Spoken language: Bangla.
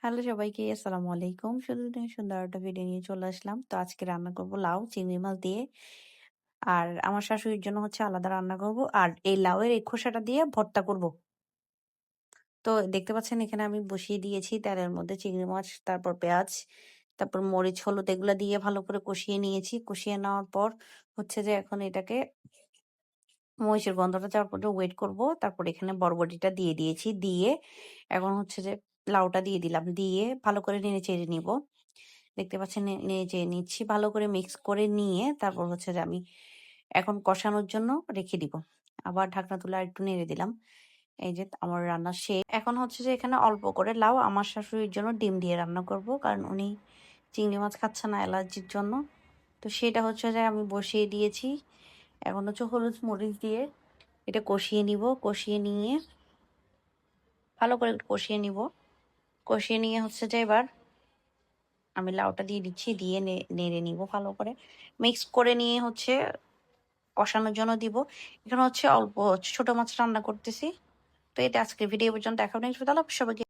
হ্যালো সবাইকে আসসালামু আলাইকুম। সুন্দর একটা ভিডিও নিয়ে চলে আসলাম। তো আজকে রান্না করব লাউ চিংড়ি মাছ দিয়ে। আর আমার শাশুড়ির জন্য হচ্ছে আলাদা রান্না করব। আর এই লাউয়ের এই খোসাটা দিয়ে ভর্তা করব। তো দেখতে পাচ্ছেন এখানে আমি বসিয়ে দিয়েছি তেলের মধ্যে চিংড়ি মাছ, তারপর পেঁয়াজ, তারপর মরিচ, হলুদ এগুলা দিয়ে ভালো করে কষিয়ে নিয়েছি। কষিয়ে নেওয়ার পর হচ্ছে যে এখন এটাকে মরিচের গন্ধটা যাওয়ার পর্যন্ত ওয়েট করব। তারপর এখানে বরবটিটা দিয়ে দিয়েছি। দিয়ে এখন হচ্ছে যে লাউটা দিয়ে দিলাম। দিয়ে ভালো করে নেড়ে চেড়ে নিব। দেখতে পাচ্ছেন নেড়ে চেড়ে নিচ্ছি। ভালো করে মিক্স করে নিয়ে তারপর হচ্ছে যে আমি এখন কষানোর জন্য রেখে দিব। আবার ঢাকনা তুলে আরেকটু নেড়ে দিলাম। এই যে আমার রান্না শেষ। এখন হচ্ছে যে এখানে অল্প করে লাউ আমার শাশুড়ির জন্য ডিম দিয়ে রান্না করব। কারণ উনি চিংড়ি মাছ খাচ্ছে না অ্যালার্জির জন্য। তো সেটা হচ্ছে যে আমি বসিয়ে দিয়েছি। এখন হচ্ছে হলুদ মরিচ দিয়ে এটা কষিয়ে নিব। কষিয়ে নিয়ে ভালো করে কষিয়ে নিব। কষিয়ে নিয়ে হচ্ছে যে এবার আমি লাউটা দিয়ে দিচ্ছি। দিয়ে নেড়ে নিব ভালো করে। মিক্স করে নিয়ে হচ্ছে কষানোর জন্য দিব। এখানে হচ্ছে অল্প ছোট মাছ রান্না করতেছি। তো এটা আজকের ভিডিও পর্যন্ত দেখা হবে। নেক্সট সবাইকে